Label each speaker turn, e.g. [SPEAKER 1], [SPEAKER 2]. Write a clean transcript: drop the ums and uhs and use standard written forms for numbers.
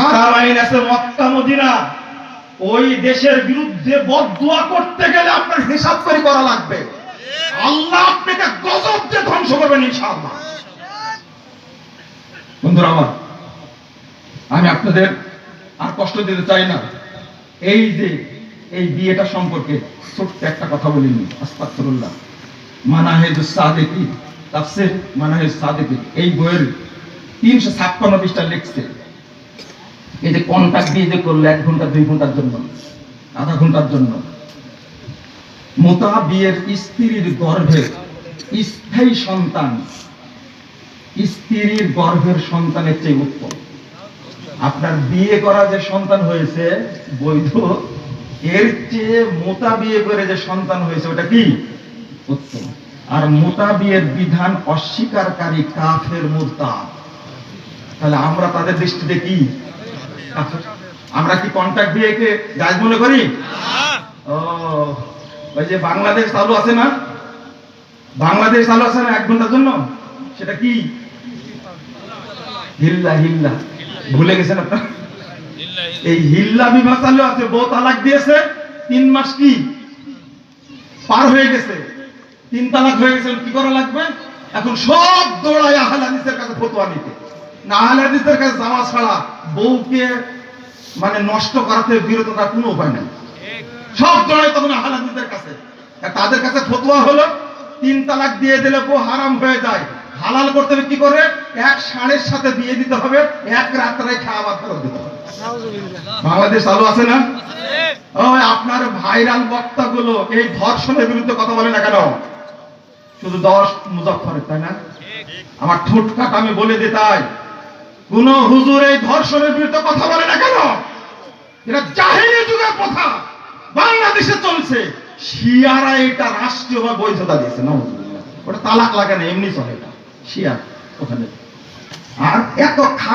[SPEAKER 1] হারাম আইন আছে মক্কা মদিনা, ওই দেশের বিরুদ্ধে বদদুয়া করতে গেলে আপনার হিসাব করে করা লাগবে। আল্লাহ আপনাকে গজব দিয়ে ধ্বংস করবেন ইনশাআল্লাহ। বন্ধুরা আমার, আমি আপনাদের আর কষ্ট দিতে চাই না। এই যে এই বিয়েটা সম্পর্কে ছোট্ট একটা কথা বলিনি। আস্তাগফিরুল্লাহ। মানাহেজুস সাদিকিন, তাফসীর মানাহেজুস সাদিকিন, এই বইয়ের 356 পৃষ্ঠা লিখছে, এই যে কন্টাক্ট দিয়ে যে করলো 1 ঘন্টা 2 ঘন্টার জন্য, আধা ঘন্টার জন্য, মুতা বিয়ের স্ত্রীর গর্ভে স্থায়ী সন্তান স্ত্রীর গর্ভের সন্তানের চেয়ে উত্তম। আপনার বিয়ে করা যে সন্তান হয়েছে বৈধ, এর চেয়ে মোতা বিয়ে করে যে সন্তান হয়েছে ওটা কি উত্তম। আর মোতা বিয়ের বিধান অস্বীকারী কাফের মুরতাদ। তাহলে আমরা তাদের দৃষ্টিতে কি কাফের? আমরা কি কন্টাক্ট বিয়েকে জায়েজ মনে করি? ও, ওই যে বাংলাদেশ চালু আছে না, বাংলাদেশ চালু আছে না 1 ঘন্টার জন্য, সেটা কি হিল্লা হিল্লা, ভুলে গেছেন আপনারা? এই হিল্লা বিবাহ চালু আছে, বউ তালাক দিয়েছে, 3 মাস কি পার হয়ে গেছে, 3 তালাক হয়ে গেছে, কি করা লাগবে? এখন সব দৌড়ায় আহলে হাদিসের কাছে ফতোয়া নিতে। না, আহলে হাদিসের কাছে যাওয়া ছাড়া বউকে মানে নষ্ট করাতে বিরত থাকার কোনো উপায় নাই। সব দৌড়ায় তখন আহলে হাদিসের কাছে। তাদের কাছে ফতোয়া হলো 3 তালাক দিয়ে দিলে বউ হারাম হয়ে যায়, হালাল করতে হবে কি করে? 1 ষাঁড়ের সাথে বিয়ে দিতে হবে, 1 রাত্রে খাওয়া ফেরত দিতে হবে। বাংলাদেশ চালু আছে না? ওই আপনার ভাইরাল বক্তাগুলো এই ধর্ষণের বিরুদ্ধে কথা বলে না কেন? শুধু 10 মুজাফফরের, তাই না? আমার ঠোঁট কাটা, আমি বলে দিই, তাই কোন হুজুর এই ধর্ষণের বিরুদ্ধে কথা বলে না কেন? এটা জাহেলি যুগের কথা, বাংলাদেশে চলছে। শিয়ারা এটা রাষ্ট্রীয়ভাবে বৈধতা দিয়েছে না, ওটা তালাক লাগে না, এমনি চলে, এটা শিয়া ওখানে। আর এত